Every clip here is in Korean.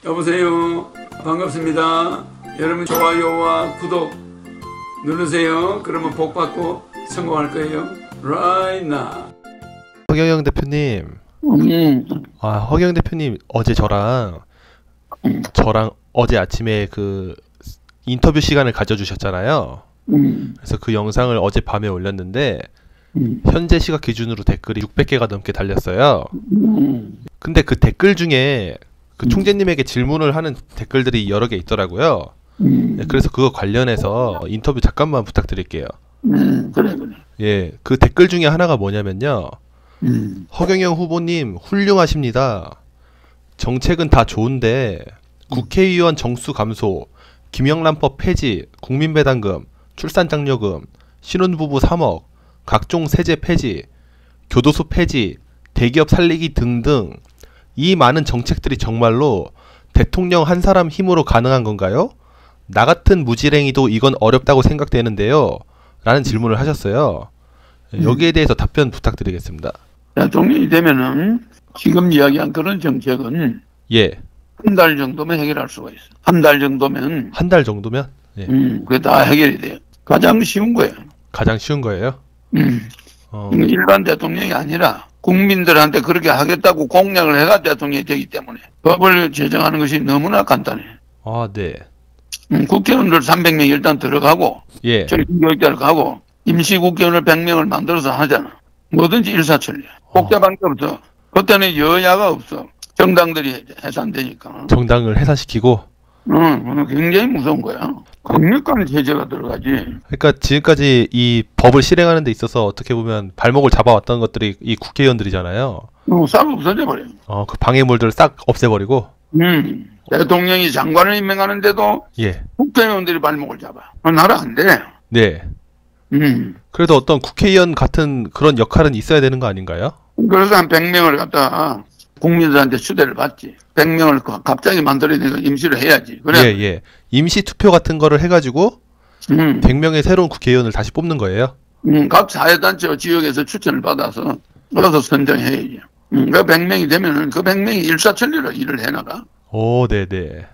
여보세요. 반갑습니다. 여러분 좋아요와 구독 누르세요. 그러면 복 받고 성공할 거예요. Right now. 허경영 대표님. 허경영 대표님 어제 저랑 어제 아침에 그 인터뷰 시간을 가져주셨잖아요. 그래서 그 영상을 어제 밤에 올렸는데 현재 시각 기준으로 댓글이 600개가 넘게 달렸어요. 근데 그 댓글 중에 그 총재님에게 질문을 하는 댓글들이 여러 개 있더라고요. 네, 그래서 그거 관련해서 인터뷰 잠깐만 부탁드릴게요. 그래. 예, 그 댓글 중에 하나가 뭐냐면요. 허경영 후보님 훌륭하십니다. 정책은 다 좋은데 국회의원 정수 감소, 김영란법 폐지, 국민배당금, 출산장려금, 신혼부부 3억, 각종 세제 폐지, 교도소 폐지, 대기업 살리기 등등 이 많은 정책들이 정말로 대통령 한 사람 힘으로 가능한 건가요? 나 같은 무지랭이도 이건 어렵다고 생각되는데요. 라는 질문을 하셨어요. 여기에 대해서 답변 부탁드리겠습니다. 대통령이 되면은 지금 이야기한 그런 정책은 예. 한 달 정도면 해결할 수가 있어. 한 달 정도면. 한 달 정도면? 예. 그게 다 해결이 돼요. 가장 쉬운 거예요. 가장 쉬운 거예요? 일반 대통령이 아니라 국민들한테 그렇게 하겠다고 공약을 해가 대통령이 되기 때문에 법을 제정하는 것이 너무나 간단해. 아, 네. 국회의원들 300명 일단 들어가고 예. 교육대를 가고 임시국회의원을 100명을 만들어서 하잖아. 뭐든지 일사천리야. 복잡한 게 없어. 그때는 여야가 없어. 정당들이 해산되니까. 정당을 해산시키고? 굉장히 무서운 거야. 강력한 제재가 들어가지. 그러니까 지금까지 이 법을 실행하는 데 있어서 어떻게 보면 발목을 잡아왔던 것들이 이 국회의원들이잖아요. 싹 없어져 버려. 그 방해물들을 싹 없애버리고? 대통령이 장관을 임명하는데도 예. 국회의원들이 발목을 잡아. 나라 안 돼. 네. 그래도 어떤 국회의원 같은 그런 역할은 있어야 되는 거 아닌가요? 그래서 한 100명을 갖다 국민들한테 추대를 받지. 100명을 갑자기 만들어내서 임시로 해야지. 그래. 예. 임시 투표 같은 거를 해가지고 100명의 새로운 국회의원을 다시 뽑는 거예요? 각 사회단체와 지역에서 추천을 받아서 선정해야지. 그 100명이 되면은 그 100명이 일사천리로 일을 해나가. 오, 네네.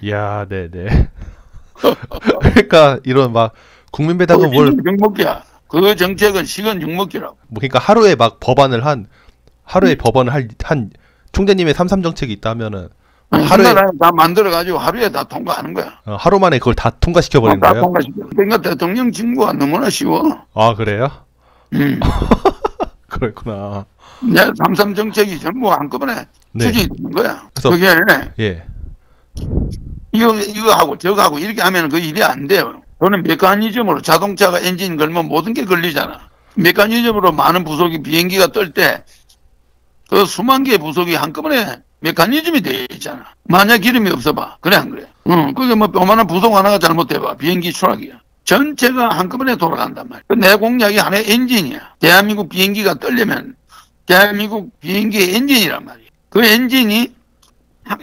이야, 네네. 그러니까 이런 막 국민배당은 뭘 육먹기야. 그 정책은 시간 육먹기라고. 그러니까 하루에 막 법안을 하루에 법안을 한 총재님의 3.3 정책이 있다면은 하루에 다 만들어가지고 하루에 다 통과하는 거야. 하루 만에 그걸 다 통과시켜 버리는 다 거예요? 통과시켜. 그러니까 대통령 직무가 너무나 쉬워. 아, 그래요? 그렇구나. 3.3 정책이 전부 한꺼번에 추진되는 거야. 그게 예. 이거 하고 저거 하고 이렇게 하면 그 일이 안 돼요. 그거는 메커니즘으로 자동차가 엔진 걸면 모든 게 걸리잖아. 메커니즘으로 많은 부속이 비행기가 뜰 때 그 수만 개의 부속이 한꺼번에 메커니즘이 되어 있잖아. 만약 기름이 없어봐. 그래 안 그래? 그게 뭐 요만한 부속 하나가 잘못돼봐. 비행기 추락이야. 전체가 한꺼번에 돌아간단 말이야. 내 공약이 하나의 엔진이야. 대한민국 비행기가 뜨려면 대한민국 비행기의 엔진이란 말이야. 그 엔진이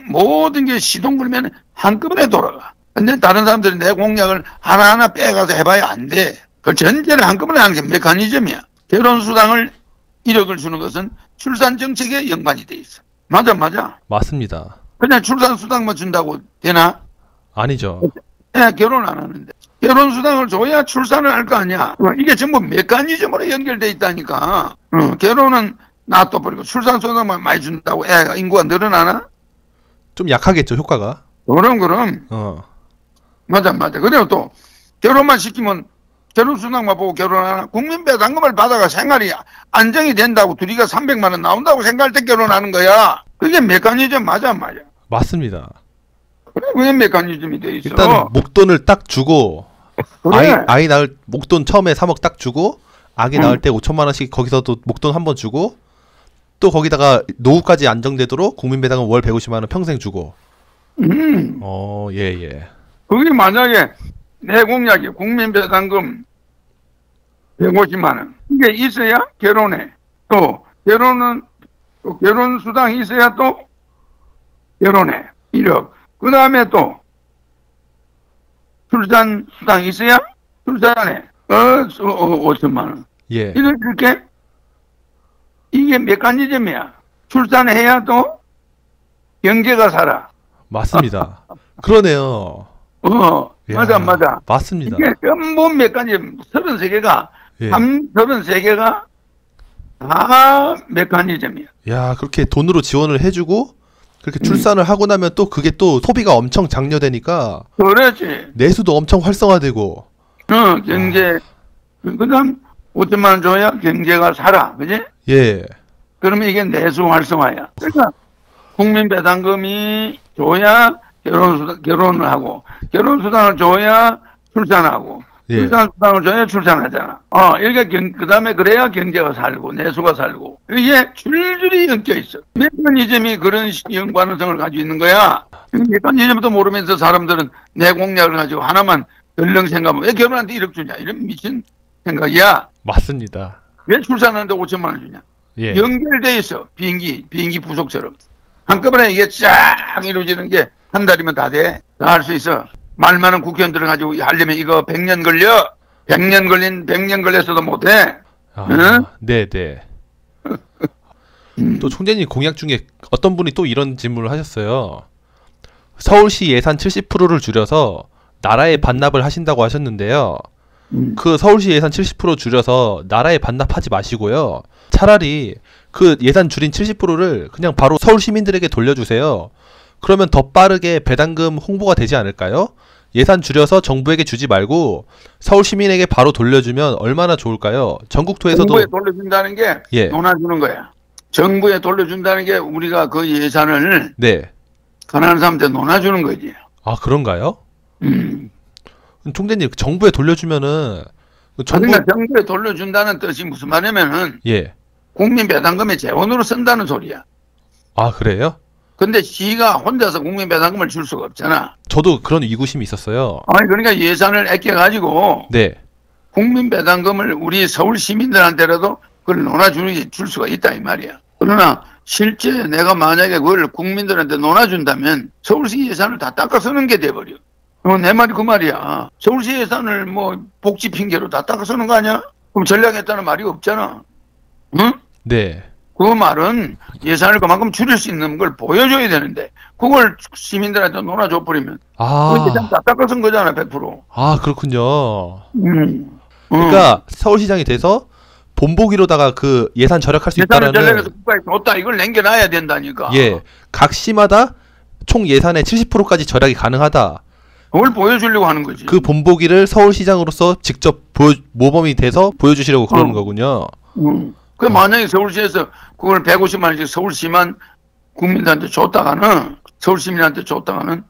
모든 게 시동 걸면 한꺼번에 돌아가. 근데 다른 사람들이 내 공약을 하나하나 빼가서 해봐야 안 돼. 그 전체를 한꺼번에 하는 게 메커니즘이야. 결혼수당을 1억을 주는 것은 출산정책에 연관이 돼 있어. 맞아. 맞습니다. 그냥 출산수당만 준다고 되나? 아니죠. 결혼 안 하는데. 결혼수당을 줘야 출산을 할 거 아니야. 이게 전부 메커니즘으로 연결돼 있다니까. 결혼은 놔둬버리고 출산수당만 많이 준다고 애가 인구가 늘어나나? 좀 약하겠죠, 효과가. 그럼. 맞아. 그리고 또 결혼만 시키면 결혼수당만 보고 결혼하나? 국민배당금을 받아가 생활이 안정이 된다고 둘이가 300만 원 나온다고 생각할 때 결혼하는 거야. 그게 메커니즘 맞아. 맞습니다. 그게 메커니즘이 돼 있어. 일단 목돈을 딱 주고 그래. 아이 낳을 목돈 처음에 3억 딱 주고 아기 낳을 때 5천만 원씩 거기서도 목돈 한 번 주고 또 거기다가 노후까지 안정되도록 국민배당은 월 150만 원 평생 주고. 예. 그게 만약에 내 공약이 국민배당금 150만 원 이게 있어야 결혼해. 또 결혼은 또 결혼수당이 있어야 또 결혼해. 1억. 그 다음에 또 출산수당이 있어야 출산해. 5천만 원. 예. 이게 메커니즘이야. 출산해야 또 경제가 살아. 맞습니다. 그러네요. 맞아, 맞아. 맞습니다. 이게 전부 메커니즘 33개가, 예. 33개가 다 메커니즘이야. 야, 그렇게 돈으로 지원을 해주고 그렇게 출산을 하고 나면 또 그게 또 소비가 엄청 장려되니까 그렇지. 내수도 엄청 활성화되고. 경제. 그다음 5천만 원 줘야 경제가 살아. 그지? 예. 그러면 이게 내수 활성화야. 그러니까 국민 배당금이 줘야 결혼을 하고, 결혼수당을 줘야 출산하고, 예. 출산수당을 줘야 출산하잖아. 이렇게 그 다음에 그래야 경제가 살고, 내수가 살고. 이게 줄줄이 엮여 있어. 메커니즘이 그런 연관성을 가지고 있는 거야. 메커니즘도 모르면서 사람들은 내 공약을 가지고 하나만 덜렁 생각하면 왜 결혼한테 1억 주냐. 이런 미친 생각이야. 맞습니다. 왜 출산하는데 5천만 원 주냐. 예. 연결돼 있어. 비행기 부속처럼. 한꺼번에 이게 쫙 이루어지는 게 한 달이면 다 돼. 다 할 수 있어. 말 많은 국회의원들을 가지고 하려면 이거 100년 걸려. 100년 걸렸어도 못해. 응? 네네. 또 총재님 공약 중에 어떤 분이 또 이런 질문을 하셨어요. 서울시 예산 70%를 줄여서 나라에 반납을 하신다고 하셨는데요. 그 서울시 예산 70% 줄여서 나라에 반납하지 마시고요. 차라리 그 예산 줄인 70%를 그냥 바로 서울 시민들에게 돌려주세요. 그러면 더 빠르게 배당금 홍보가 되지 않을까요? 예산 줄여서 정부에게 주지 말고 서울 시민에게 바로 돌려주면 얼마나 좋을까요? 전국토에서도 정부에 돌려준다는 게 예. 논아주는 거야. 정부에 돌려준다는 게 우리가 그 예산을 네. 가난한 사람한테 논아주는 거지. 아, 그런가요? 총재님, 정부에 돌려주면은 그러니까 정부에 돌려준다는 뜻이 무슨 말이냐면은 예. 국민 배당금의 재원으로 쓴다는 소리야. 아, 그래요? 근데 시가 혼자서 국민 배당금을 줄 수가 없잖아. 저도 그런 의구심이 있었어요. 아니 그러니까 예산을 아껴가지고 네. 국민 배당금을 우리 서울 시민들한테라도 그걸 줄 수가 있다 이 말이야. 그러나 실제 내가 만약에 그걸 국민들한테 논아준다면 서울시 예산을 다 닦아 쓰는 게 돼버려. 내 말이 그 말이야. 서울시 예산을 뭐 복지 핑계로 다 닦아 쓰는 거 아니야? 그럼 전략했다는 말이 없잖아. 응? 네. 그 말은 예산을 그만큼 줄일 수 있는 걸 보여줘야 되는데 그걸 시민들한테 논아줘 버리면 그 예산 다 닦아 쓴 거잖아 100%. 아, 그렇군요. 그러니까 서울시장이 돼서 본보기로다가 그 예산 절약할 수 예산을 있다라는 전략해서 국가에 줬다 이걸 남겨놔야 된다니까. 예. 각 시마다 총 예산의 70%까지 절약이 가능하다. 그걸 보여주려고 하는 거지. 그 본보기를 서울시장으로서 직접 모범이 돼서 보여주시려고 그러는 거군요. 그 만약에 서울시에서 그걸 150만 원씩 서울시만 국민들한테 줬다가는 서울 시민한테 줬다가는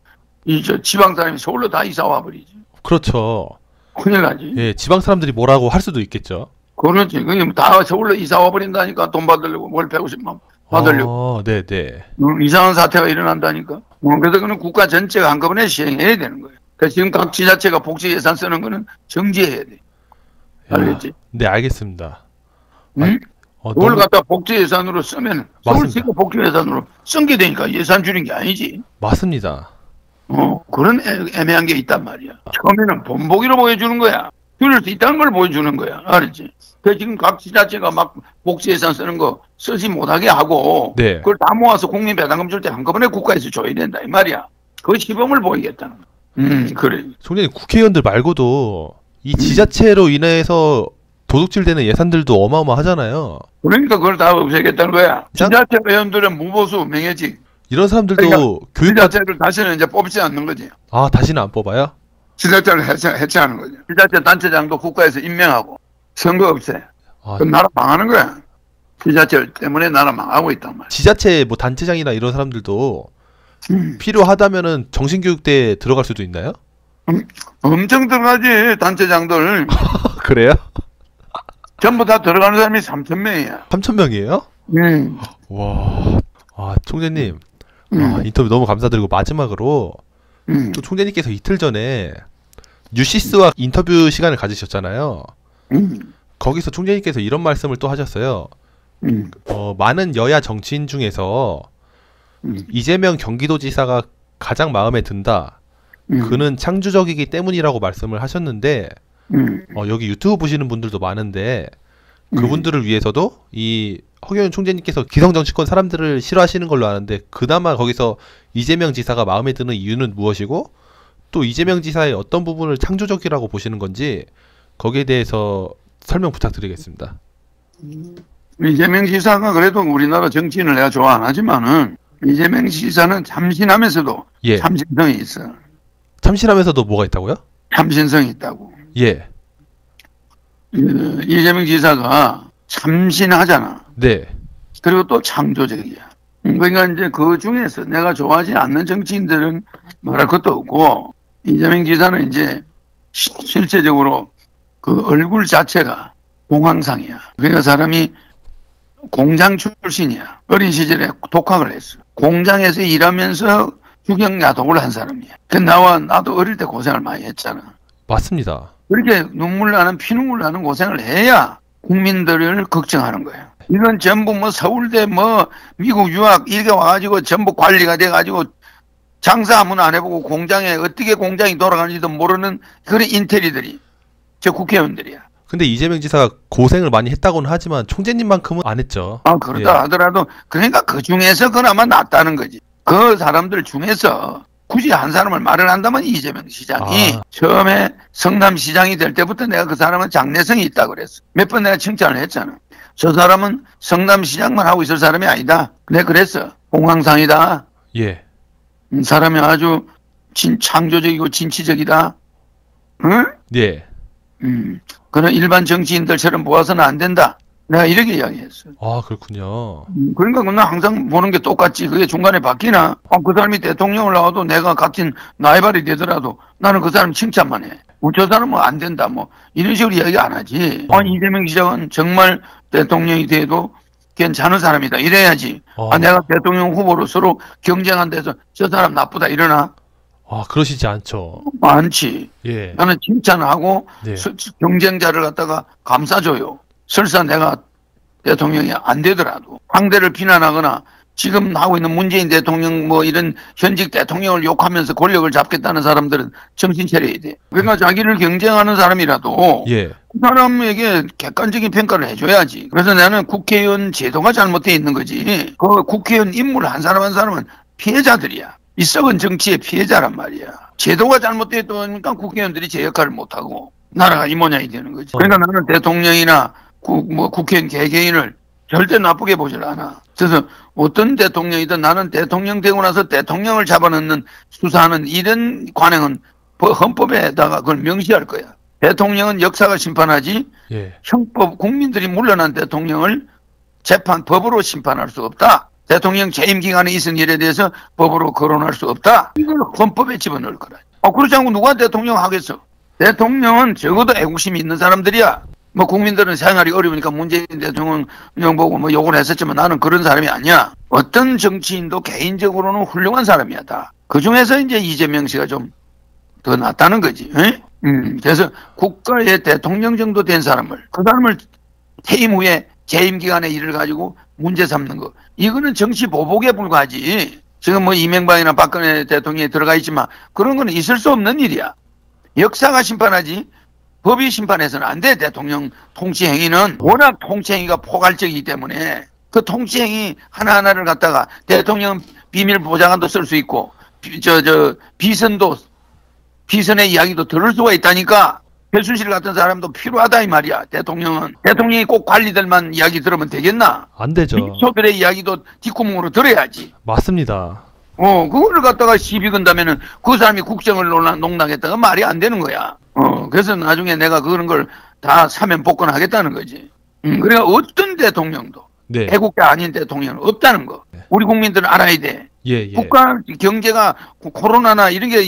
이 저 지방 사람이 서울로 다 이사 와 버리지. 그렇죠. 큰일 나지. 예, 지방 사람들이 뭐라고 할 수도 있겠죠. 그렇지. 그냥 다 서울로 이사 와 버린다니까 돈 받으려고 뭘 150만 원 받으려고. 네, 네. 이상한 사태가 일어난다니까. 그래서 그는 국가 전체가 한꺼번에 시행해야 되는 거예요. 그러니까 지금 각 지자체가 복지 예산 쓰는 거는 정지해야 돼. 알겠지? 네, 알겠습니다. 응? 그걸 갖다 복지 예산으로 쓰면 서울시가 복지 예산으로 쓴 게 되니까 예산 줄인 게 아니지. 맞습니다. 그런 애매한 게 있단 말이야. 처음에는 본보기로 보여주는 거야. 줄일 수 있다는 걸 보여주는 거야. 알았지? 그 지금 각 지자체가 막 복지 예산 쓰는 거 쓰지 못하게 하고 네. 그걸 다 모아서 국민 배당금 줄 때 한꺼번에 국가에서 줘야 된다 이 말이야. 그 시범을 보이겠다는 거야. 그래. 총장님, 국회의원들 말고도 이 지자체로 인해서 도둑질되는 예산들도 어마어마하잖아요. 그러니까 그걸 다 없애겠다는 거야. 지자체 의원들은 무보수 명예직. 이런 사람들도 그러니까 지자체를 다시는 이제 뽑지 않는 거지. 아, 다시는 안 뽑아요? 지자체를 해체하는 거죠. 지자체 단체장도 국가에서 임명하고 선거 없애. 그럼 나라 망하는 거야. 지자체 때문에 나라 망하고 있단 말이야. 지자체 뭐 단체장이나 이런 사람들도 필요하다면은 정신교육대에 들어갈 수도 있나요? 엄청 들어가지 단체장들. 그래요? 전부 다 들어가는 사람이 3,000명이야. 3,000명이에요? 와. 아, 총재님. 인터뷰 너무 감사드리고 마지막으로 또 총재님께서 이틀 전에 뉴시스와 인터뷰 시간을 가지셨잖아요. 거기서 총재님께서 이런 말씀을 또 하셨어요. 많은 여야 정치인 중에서 이재명 경기도지사가 가장 마음에 든다. 그는 창조적이기 때문이라고 말씀을 하셨는데 여기 유튜브 보시는 분들도 많은데 그분들을 위해서도 이 허경영 총재님께서 기성 정치권 사람들을 싫어하시는 걸로 아는데 그나마 거기서 이재명 지사가 마음에 드는 이유는 무엇이고 또 이재명 지사의 어떤 부분을 창조적이라고 보시는 건지 거기에 대해서 설명 부탁드리겠습니다. 이재명 지사가 그래도 우리나라 정치인을 내가 좋아 안 하지만은 이재명 지사는 참신하면서도 예. 참신성이 있어. 참신하면서도 뭐가 있다고요? 참신성이 있다고. 예. 이재명 지사가 참신하잖아. 네. 그리고 또 창조적이야. 그러니까 이제 그 중에서 내가 좋아하지 않는 정치인들은 말할 것도 없고 이재명 지사는 이제 실제적으로 그 얼굴 자체가 공황상이야. 그러니까 사람이 공장 출신이야. 어린 시절에 독학을 했어. 공장에서 일하면서 주경야독을 한 사람이야. 나도 어릴 때 고생을 많이 했잖아. 맞습니다. 그렇게 눈물 나는 피눈물 나는 고생을 해야 국민들을 걱정하는 거야. 이건 전부 뭐 서울대 뭐 미국 유학 이렇게 와가지고 전부 관리가 돼가지고 장사 한번 안 해보고 공장에 어떻게 공장이 돌아가는지도 모르는 그런 인테리들이 저 국회의원들이야. 근데 이재명 지사가 고생을 많이 했다고는 하지만 총재님만큼은 안 했죠. 그렇다 예. 하더라도 그러니까 그 중에서 그나마 낫다는 거지. 그 사람들 중에서 굳이 한 사람을 말을 한다면 이재명 시장이 처음에 성남시장이 될 때부터 내가 그 사람은 장래성이 있다고 그랬어. 몇 번 내가 칭찬을 했잖아. 저 사람은 성남시장만 하고 있을 사람이 아니다. 내가 그랬어. 공황상이다. 예. 사람이 아주 창조적이고 진취적이다. 응? 예. 그런 일반 정치인들처럼 모아서는 안 된다. 내가 이렇게 이야기했어요. 아, 그렇군요. 그러니까 나 항상 보는 게 똑같지. 그게 중간에 바뀌나? 그 사람이 대통령을 나와도 내가 같은 라이벌이 되더라도 나는 그 사람 칭찬만 해. 저 사람은 안 된다. 뭐 이런 식으로 이야기 안 하지. 이재명 시장은 정말 대통령이 돼도 괜찮은 사람이다. 이래야지. 내가 대통령 후보로 서로 경쟁한 데서 저 사람 나쁘다 이러나? 그러시지 않죠. 많지. 예. 나는 칭찬하고 네. 경쟁자를 갖다가 감싸줘요. 설사 내가 대통령이 안 되더라도 상대를 비난하거나 지금 하고 있는 문재인 대통령 뭐 이런 현직 대통령을 욕하면서 권력을 잡겠다는 사람들은 정신 차려야 돼. 그러니까 자기를 경쟁하는 사람이라도 예. 그 사람에게 객관적인 평가를 해줘야지. 그래서 나는 국회의원 제도가 잘못되어 있는 거지. 그 국회의원 인물 한 사람 한 사람은 피해자들이야. 이 썩은 정치의 피해자란 말이야. 제도가 잘못되어 있다니까 국회의원들이 제 역할을 못하고 나라가 이 모양이 되는 거지. 그러니까 나는 대통령이나 국회의원 개개인을 절대 나쁘게 보질 않아. 그래서 어떤 대통령이든 나는 대통령 되고 나서 대통령을 잡아넣는 수사하는 이런 관행은 헌법에다가 그걸 명시할 거야. 대통령은 역사가 심판하지 예. 형법 국민들이 물러난 대통령을 법으로 심판할 수 없다. 대통령 재임 기간에 있은 일에 대해서 법으로 거론할 수 없다. 이걸 헌법에 집어넣을 거라. 그렇지 않고 누가 대통령 하겠어? 대통령은 적어도 애국심이 있는 사람들이야. 뭐 국민들은 생활이 어려우니까 문재인 대통령 보고 뭐 욕을 했었지만 나는 그런 사람이 아니야. 어떤 정치인도 개인적으로는 훌륭한 사람이야 다. 그 중에서 이제 이재명 씨가 좀 더 낫다는 거지. 그래서 국가의 대통령 정도 된 사람을 그 사람을 퇴임 후에 재임 기간의 일을 가지고 문제 삼는 거 이거는 정치 보복에 불과하지. 지금 뭐 이명박이나 박근혜 대통령이 들어가 있지만 그런 거는 있을 수 없는 일이야. 역사가 심판하지 법이 심판해서는 안 돼. 대통령 통치 행위는 워낙 통치 행위가 포괄적이기 때문에 그 통치 행위 하나하나를 갖다가 대통령 비밀 보장관도 쓸 수 있고 비선의 이야기도 들을 수가 있다니까. 최순실 같은 사람도 필요하다 이 말이야. 대통령이 꼭 관리들만 이야기 들으면 되겠나? 안 되죠. 비서들의 이야기도 뒷구멍으로 들어야지. 맞습니다. 그거를 갖다가 시비 건다면은 그 사람이 국정을 농락했다가 말이 안 되는 거야. 그래서 나중에 내가 그런 걸 다 사면 복권하겠다는 거지. 그러니까 어떤 대통령도 네. 애국자 아닌 대통령은 없다는 거. 우리 국민들은 알아야 돼. 예. 국가 경제가 코로나나 이런 게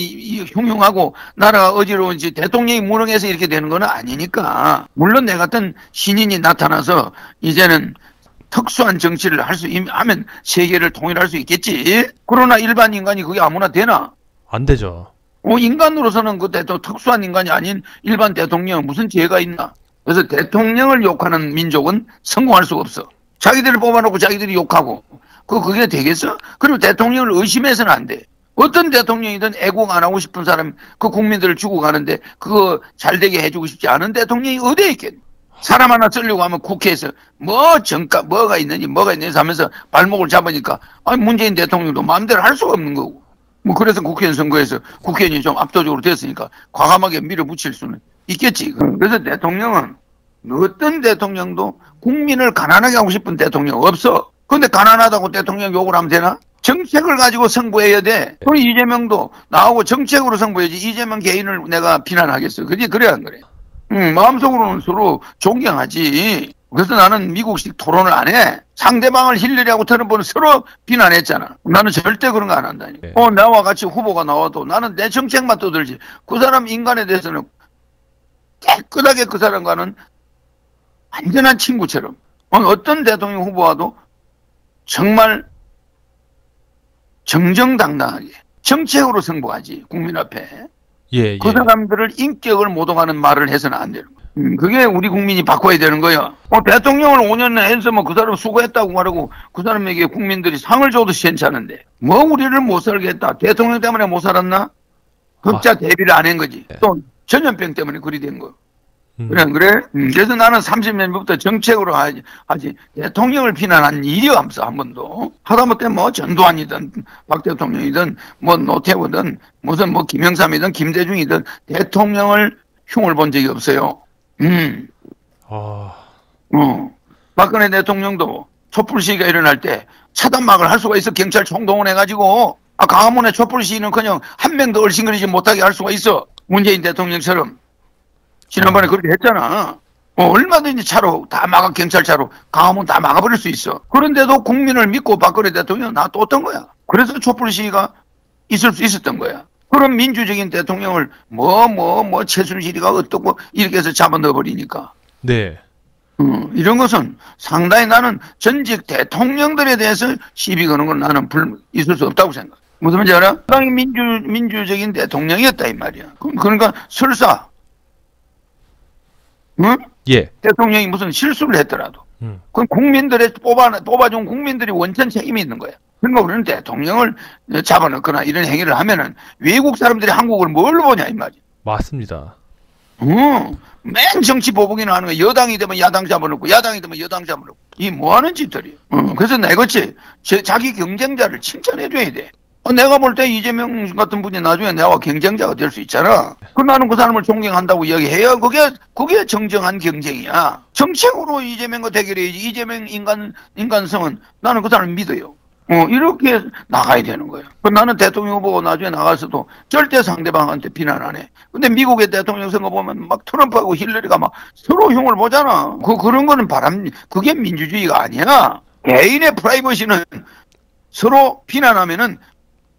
흉흉하고 나라가 어지러운지 대통령이 무능해서 이렇게 되는 건 아니니까. 물론 내 같은 신인이 나타나서 이제는 특수한 정치를 하면 세계를 통일할 수 있겠지. 그러나 일반 인간이 그게 아무나 되나? 안 되죠. 인간으로서는 특수한 인간이 아닌 일반 대통령은 무슨 죄가 있나? 그래서 대통령을 욕하는 민족은 성공할 수가 없어. 자기들을 뽑아놓고 자기들이 욕하고 그게 되겠어? 그리고 대통령을 의심해서는 안 돼. 어떤 대통령이든 애국 안 하고 싶은 사람 그 국민들을 주고 가는데 그거 잘 되게 해주고 싶지 않은 대통령이 어디에 있겠니? 사람 하나 쓰려고 하면 국회에서 뭐가 있는지 하면서 발목을 잡으니까 아니 문재인 대통령도 마음대로 할 수가 없는 거고. 뭐 그래서 국회의원 선거에서 국회의원이 좀 압도적으로 됐으니까 과감하게 밀어붙일 수는 있겠지. 그래서 대통령은 어떤 대통령도 국민을 가난하게 하고 싶은 대통령 없어. 근데 가난하다고 대통령 욕을 하면 되나? 정책을 가지고 승부해야 돼. 우리 이재명도 나하고 정책으로 승부해야지 이재명 개인을 내가 비난하겠어. 그래 안 그래? 마음속으로는 서로 존경하지. 그래서 나는 미국식 토론을 안 해. 상대방을 힐러리하고 트럼프는 서로 비난했잖아. 나는 절대 그런 거 안 한다니까. 네. 나와 같이 후보가 나와도 나는 내 정책만 떠들지. 그 사람 인간에 대해서는 깨끗하게 그 사람과는 완전한 친구처럼. 어떤 대통령 후보와도 정말 정정당당하게 정책으로 승부하지. 국민 앞에. 예, 그 사람들을 인격을 모독하는 말을 해서는 안 되는 거야. 그게 우리 국민이 바꿔야 되는 거야. 대통령을 5년 해서 뭐 그 사람 수고했다고 말하고 그 사람에게 국민들이 상을 줘도 괜찮은데 뭐 우리를 못 살게 했다. 대통령 때문에 못 살았나? 극자 대비를 안 한 거지. 또 전염병 때문에 그리 된 거. 그래? 그래서 나는 30년부터 정책으로 하지. 대통령을 비난한 일이 없어, 한 번도. 하다못해 뭐 전두환이든 박 대통령이든 뭐 노태우든 무슨 뭐 김영삼이든 김대중이든 대통령을 흉을 본 적이 없어요. 박근혜 대통령도 촛불 시위가 일어날 때 차단막을 할 수가 있어. 경찰총 동원해가지고. 강화문에 촛불 시위는 그냥 한 명도 얼씬거리지 못하게 할 수가 있어. 문재인 대통령처럼. 지난번에 그렇게 했잖아. 얼마든지 차로 다 경찰차로 강화문 다 막아버릴 수 있어. 그런데도 국민을 믿고 박근혜 대통령 놔뒀던 거야. 그래서 촛불 시위가 있을 수 있었던 거야. 그런 민주적인 대통령을 최순실이가 어떻고 이렇게 해서 잡아넣어버리니까. 네. 이런 것은 상당히 나는 전직 대통령들에 대해서 시비 거는 건 나는 있을 수 없다고 생각해. 무슨 말인지 알아? 상당히 민주적인 대통령이었다 이 말이야. 그러니까 설사 예. 대통령이 무슨 실수를 했더라도 그건 국민들의 뽑아준 국민들이 원천 책임이 있는 거야. 그러니까 우리는 대통령을 잡아넣거나 이런 행위를 하면은 외국 사람들이 한국을 뭘로 보냐 이 말이야. 맞습니다. 맨 정치 보복이나 하는 거야. 여당이 되면 야당 잡아놓고 야당이 되면 여당 잡아놓고 이 뭐하는 짓들이야. 그래서 내같이 자기 경쟁자를 칭찬해줘야 돼. 내가 볼 때 이재명 같은 분이 나중에 나와 경쟁자가 될 수 있잖아. 나는 그 사람을 존경한다고 이야기해야 그게 정정한 경쟁이야. 정책으로 이재명과 대결해야지. 이재명 인간성은 나는 그 사람을 믿어요. 이렇게 나가야 되는 거예요. 나는 대통령 후보가 나중에 나가서도 절대 상대방한테 비난 안 해. 근데 미국의 대통령 선거 보면 막 트럼프하고 힐러리가 막 서로 흉을 보잖아. 그런 거는 그게 민주주의가 아니야. 개인의 프라이버시는 서로 비난하면은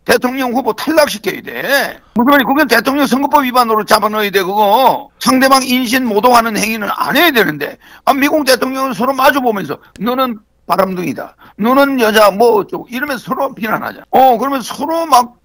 대통령 후보 탈락시켜야 돼. 무슨 말이 그건 대통령 선거법 위반으로 잡아넣어야 돼. 그거 상대방 인신 모독하는 행위는 안 해야 되는데 미국 대통령은 서로 마주보면서 너는 바람둥이다. 너는 여자 어쩌고 이러면서 서로 비난하자. 그러면 서로 막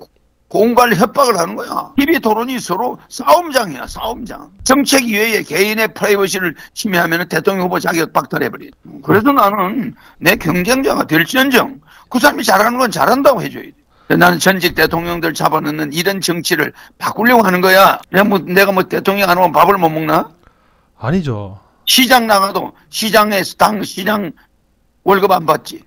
공갈 협박을 하는 거야. TV 토론이 서로 싸움장이야. 싸움장. 정책 이외에 개인의 프라이버시를 침해하면 대통령 후보 자격 박탈해버려. 그래서 나는 내 경쟁자가 될지언정 그 사람이 잘하는 건 잘한다고 해줘야 돼. 나는 전직 대통령들 잡아넣는 이런 정치를 바꾸려고 하는 거야. 내가 대통령 안 오면 밥을 못 먹나? 아니죠. 시장 나가도 시장 월급 안 받지.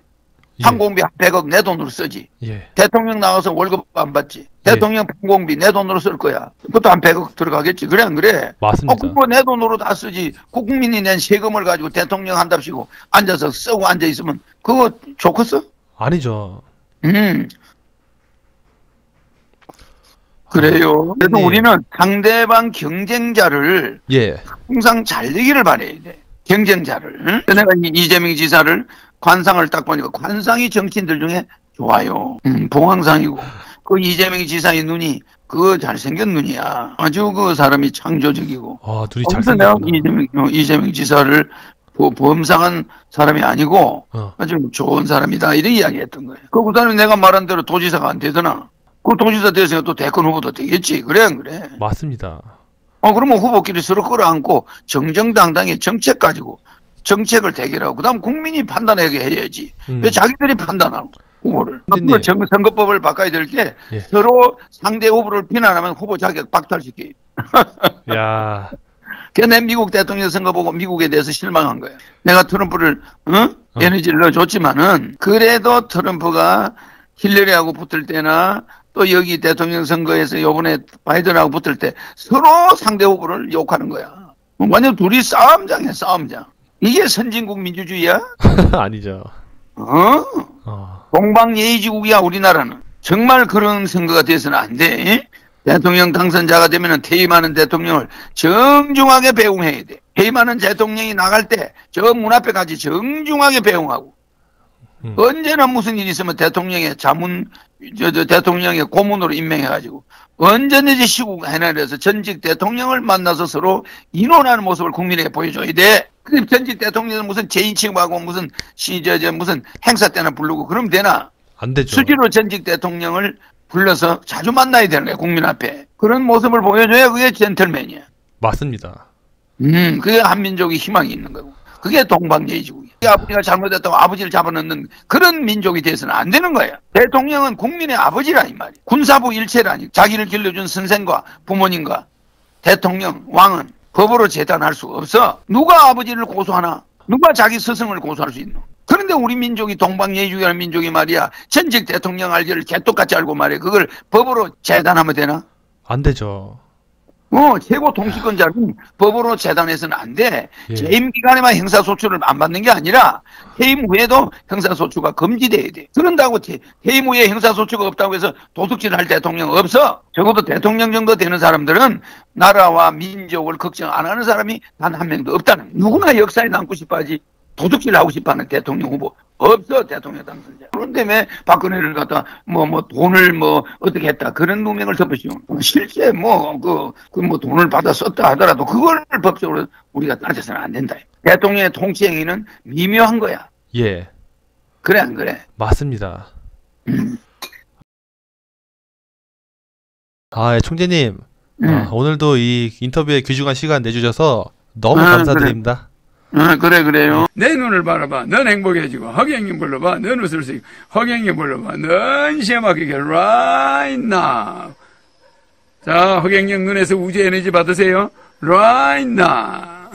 예. 항공비 한 100억 내 돈으로 쓰지. 예. 대통령 나가서 월급 안 받지. 대통령 항공비 내 돈으로 쓸 거야. 그것도 한 100억 들어가겠지. 그래 안 그래? 맞습니다. 그거 내 돈으로 다 쓰지. 국민이 낸 세금을 가지고 대통령 한답시고 앉아서 쓰고 앉아있으면 그거 좋겠어? 아니죠. 그래요. 그래서 네. 우리는 상대방 경쟁자를 항상 잘 되기를 바라야 돼. 경쟁자를. 내가 이재명 지사를 관상을 딱 보니까 관상이 정치인들 중에 좋아요. 봉황상이고 그 이재명 지사의 눈이 그 잘생긴 눈이야. 아주 그 사람이 창조적이고. 둘이 그래서 내가 잘생겼구나. 이재명 지사를 범상한 사람이 아니고 아주 좋은 사람이다 이런 이야기했던 거예요. 그 사람이 내가 말한 대로 도지사가 안 되더나. 그 도지사 되어서 또 대권 후보도 되겠지. 그래 안 그래? 맞습니다. 그러면 후보끼리 서로 끌어안고 정정당당히 정책 가지고 정책을 대결하고 그다음 국민이 판단하게 해야지. 왜 자기들이 판단하고 후보를. 선거법을 바꿔야 될 게 서로 상대 후보를 비난하면 후보 자격 박탈시켜요. 야. 내 미국 대통령 선거 보고 미국에 대해서 실망한 거예요. 내가 트럼프를 에너지를 넣어줬지만은 그래도 트럼프가 힐러리하고 붙을 때나 또 여기 대통령 선거에서 요번에 바이든하고 붙을 때 서로 상대 후보를 욕하는 거야. 완전 둘이 싸움장이야, 싸움장. 이게 선진국 민주주의야? 아니죠. 동방예의지국이야, 우리나라는. 정말 그런 선거가 돼서는 안 돼. 대통령 당선자가 되면은 퇴임하는 대통령을 정중하게 배웅해야 돼. 퇴임하는 대통령이 나갈 때 저 문 앞에까지 정중하게 배웅하고. 언제나 무슨 일이 있으면 대통령의 대통령의 고문으로 임명해가지고 언제든지 시국 해내려서 전직 대통령을 만나서 서로 인원하는 모습을 국민에게 보여줘야 돼. 그 전직 대통령은 무슨 재인 취급하고 무슨 무슨 행사 때나 부르고 그러면 되나? 안 되죠. 수시로 전직 대통령을 불러서 자주 만나야 되는 거야, 국민 앞에. 그런 모습을 보여줘야 그게 젠틀맨이야. 맞습니다. 그게 한민족이 희망이 있는 거고. 그게 동방예의지국이야. 아버지가 잘못했다고 아버지를 잡아넣는 그런 민족이 돼서는 안 되는 거야. 대통령은 국민의 아버지라 이 말이야. 군사부 일체라니. 자기를 길러준 선생과 부모님과 대통령, 왕은 법으로 재단할 수 없어. 누가 아버지를 고소하나? 누가 자기 스승을 고소할 수 있노? 그런데 우리 민족이 동방예의주의라는 민족이 말이야. 전직 대통령 알기를 개똑같이 알고 말이야. 그걸 법으로 재단하면 되나? 안 되죠. 최고 통치권자는 법으로 재단해서는 안 돼. 예. 재임 기간에만 형사소추를 안 받는 게 아니라 퇴임 후에도 형사소추가 금지돼야 돼. 그런다고 퇴임 후에 형사소추가 없다고 해서 도둑질 할 대통령 없어. 적어도 대통령 정도 되는 사람들은 나라와 민족을 걱정 안 하는 사람이 단 한 명도 없다는. 누구나 역사에 남고 싶어하지. 도둑질 하고 싶어하는 대통령 후보 없어. 대통령 당선자. 그런데 왜 박근혜를 갖다 돈을 어떻게 했다 그런 누명을 덮으시오. 실제 돈을 받아 썼다 하더라도 그걸 법적으로 우리가 따져서는 안 된다. 대통령의 통치 행위는 미묘한 거야. 예. 그래 안 그래? 맞습니다. 예, 총재님. 오늘도 이 인터뷰에 귀중한 시간 내주셔서 너무 감사드립니다. 그래요. 내 눈을 바라봐. 넌 행복해지고 허경영 불러봐. 넌 웃을 수 있고 허경영 불러봐. 넌 시험하게 right now. 자, 허경영 눈에서 우주 에너지 받으세요. right now.